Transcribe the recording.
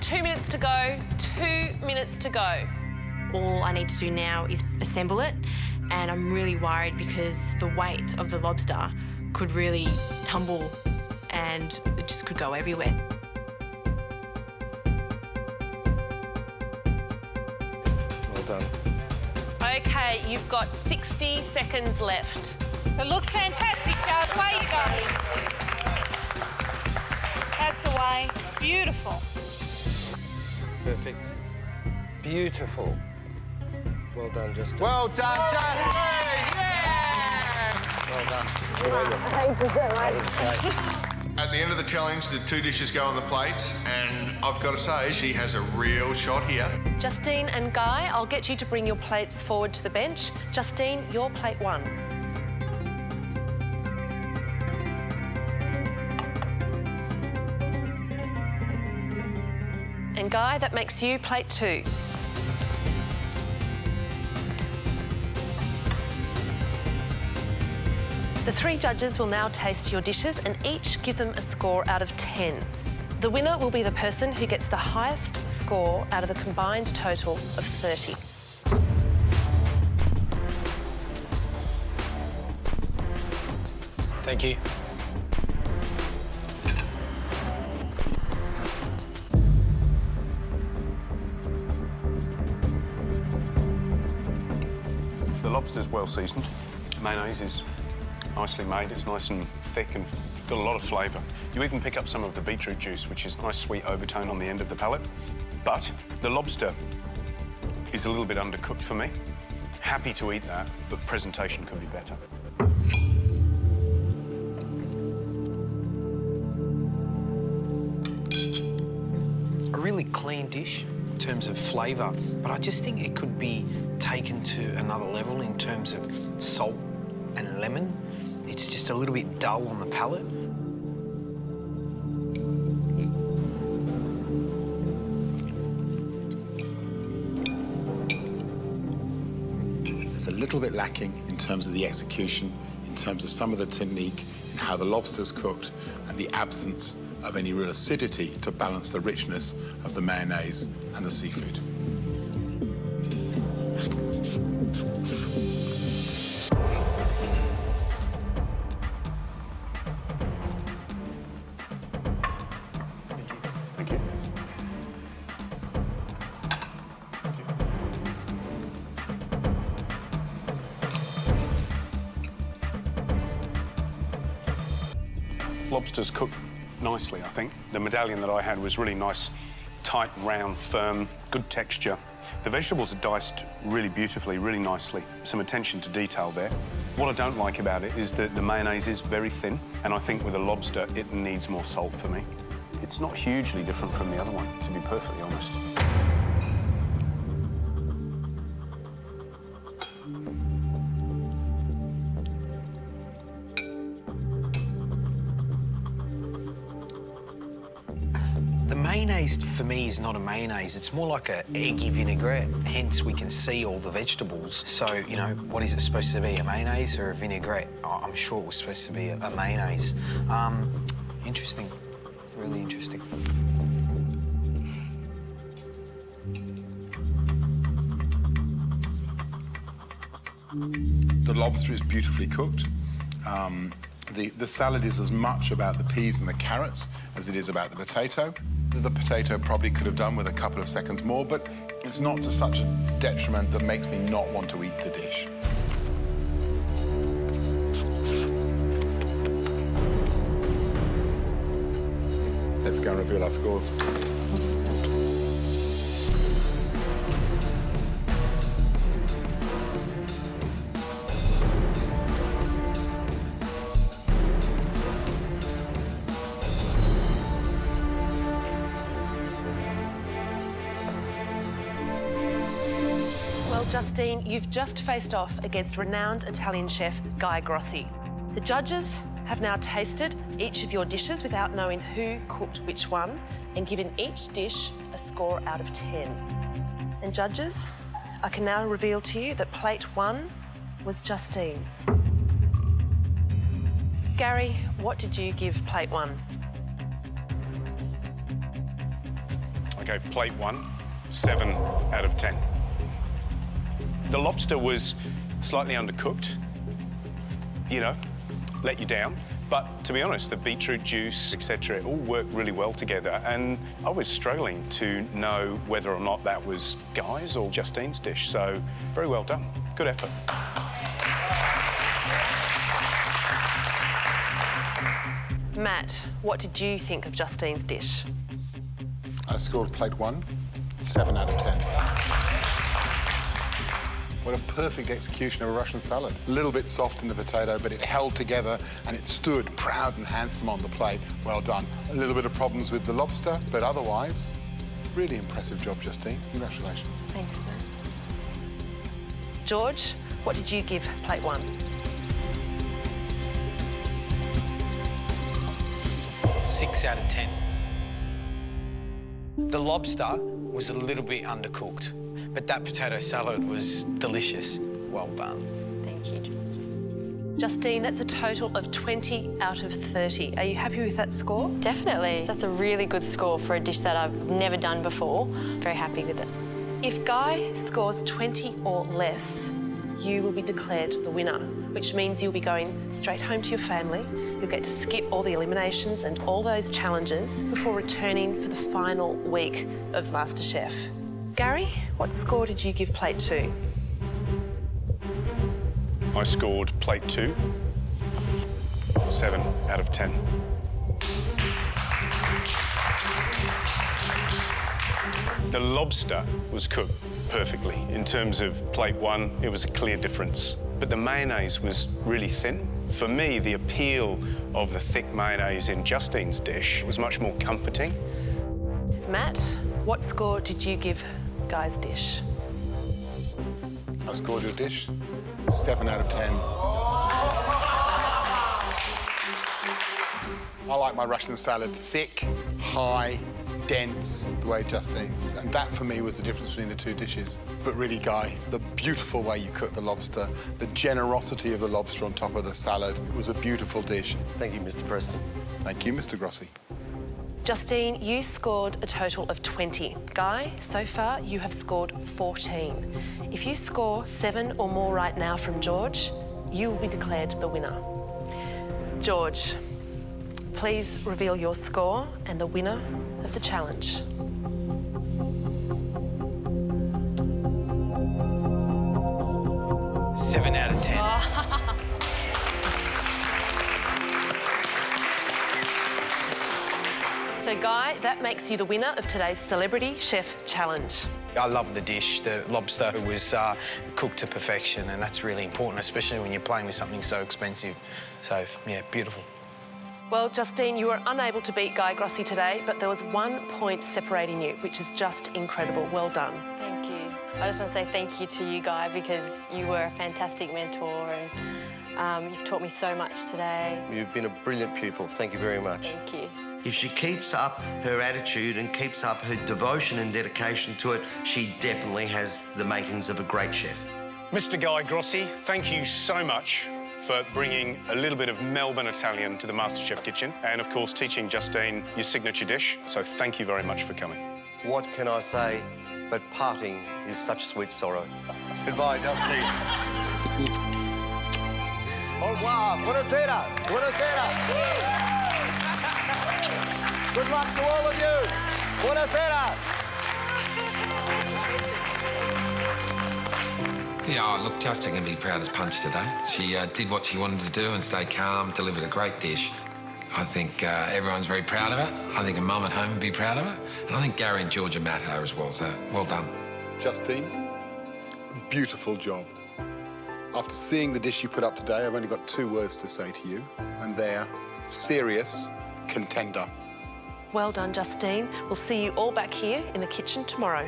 2 minutes to go, 2 minutes to go. All I need to do now is assemble it, and I'm really worried because the weight of the lobster could really tumble and it just could go everywhere. Well done. OK, you've got 60 seconds left. It looks fantastic, Jazz. Way to go. That's away. Beautiful. Perfect. Beautiful. Well done, Justine. Well done, Justine! Yeah! Well done. Thank you so much. At the end of the challenge, the 2 dishes go on the plates, and I've got to say, she has a real shot here. Justine and Guy, I'll get you to bring your plates forward to the bench. Justine, your plate 1. And Guy, that makes you plate 2. The 3 judges will now taste your dishes and each give them a score out of 10. The winner will be the person who gets the highest score out of the combined total of 30. Thank you. The lobster's well seasoned. Mayonnaise is nicely made. It's nice and thick and got a lot of flavour. You even pick up some of the beetroot juice, which is a nice sweet overtone on the end of the palate. But the lobster is a little bit undercooked for me. Happy to eat that, but presentation could be better. A really clean dish in terms of flavour, but I just think it could be taken to another level in terms of salt and lemon. It's just a little bit dull on the palate. It's a little bit lacking in terms of the execution, in terms of some of the technique, in how the lobster's cooked, and the absence of any real acidity to balance the richness of the mayonnaise and the seafood. Thank you. Lobster's cooked nicely, I think. The medallion that I had was really nice, tight, round, firm, good texture. The vegetables are diced really beautifully, really nicely. Some attention to detail there. What I don't like about it is that the mayonnaise is very thin, and I think with a lobster, it needs more salt for me. It's not hugely different from the other one, to be perfectly honest. The mayonnaise, for me, is not a mayonnaise. It's more like an eggy vinaigrette. Hence, we can see all the vegetables. So, you know, what is it supposed to be, a mayonnaise or a vinaigrette? Oh, I'm sure it was supposed to be a mayonnaise. Interesting. Really interesting. The lobster is beautifully cooked. The salad is as much about the peas and the carrots as it is about the potato. The potato probably could have done with a couple of seconds more, but it's not to such a detriment that makes me not want to eat the dish. Let's go and reveal our scores. Well, Justine, you've just faced off against renowned Italian chef Guy Grossi. The judges have now tasted each of your dishes without knowing who cooked which one and given each dish a score out of 10. And judges, I can now reveal to you that plate 1 was Justine's. Gary, what did you give plate 1? I gave plate 1 7 out of 10. The lobster was slightly undercooked, you know, let you down. But to be honest, the beetroot juice, etc., it all worked really well together. And I was struggling to know whether or not that was Guy's or Justine's dish. So very well done. Good effort. Matt, what did you think of Justine's dish? I scored plate 1 7 out of 10. What a perfect execution of a Russian salad. A little bit soft in the potato, but it held together and it stood proud and handsome on the plate. Well done. A little bit of problems with the lobster, but otherwise, really impressive job, Justine. Congratulations. Thanks, Matt. George, what did you give plate 1? 6 out of 10. The lobster was a little bit undercooked, but that potato salad was delicious. Well done. Thank you, George. Justine, that's a total of 20 out of 30. Are you happy with that score? Definitely. That's a really good score for a dish that I've never done before. Very happy with it. If Guy scores 20 or less, you will be declared the winner, which means you'll be going straight home to your family. You'll get to skip all the eliminations and all those challenges before returning for the final week of MasterChef. Gary, what score did you give plate 2? I scored plate 2 7 out of 10. The lobster was cooked perfectly. In terms of plate 1, it was a clear difference. But the mayonnaise was really thin. For me, the appeal of the thick mayonnaise in Justine's dish was much more comforting. Matt, what score did you give Guy's dish? I scored your dish 7 out of 10. I like my Russian salad thick, high, dense, the way Justine's. And that, for me, was the difference between the two dishes. But really, Guy, the beautiful way you cook the lobster, the generosity of the lobster on top of the salad, it was a beautiful dish. Thank you, Mr. Preston. Thank you, Mr. Grossi. Justine, you scored a total of 20. Guy, so far you have scored 14. If you score 7 or more right now from George, you will be declared the winner. George, please reveal your score and the winner of the challenge. Oh. 7 out of 10. So, Guy, that makes you the winner of today's Celebrity Chef Challenge. I love the dish. The lobster was cooked to perfection, and that's really important, especially when you're playing with something so expensive. So, yeah, beautiful. Well, Justine, you were unable to beat Guy Grossi today, but there was 1 point separating you, which is just incredible. Well done. Thank you. I just want to say thank you to you, Guy, because you were a fantastic mentor and you've taught me so much today. You've been a brilliant pupil. Thank you very much. Thank you. If she keeps up her attitude and keeps up her devotion and dedication to it, she definitely has the makings of a great chef. Mr. Guy Grossi, thank you so much for bringing a little bit of Melbourne Italian to the MasterChef kitchen and, of course, teaching Justine your signature dish. So thank you very much for coming. What can I say? But parting is such sweet sorrow. Goodbye, Justine. Au revoir. Buonasera. Buonasera. Good luck to all of you. Buonasera. Yeah, look, Justine can be proud as punch today. She did what she wanted to do and stay calm, delivered a great dish. I think everyone's very proud of her. I think her mum at home would be proud of her. And I think Gary and George and Matt are as well, so well done. Justine, beautiful job. After seeing the dish you put up today, I've only got 2 words to say to you, and they're serious contender. Well done, Justine. We'll see you all back here in the kitchen tomorrow.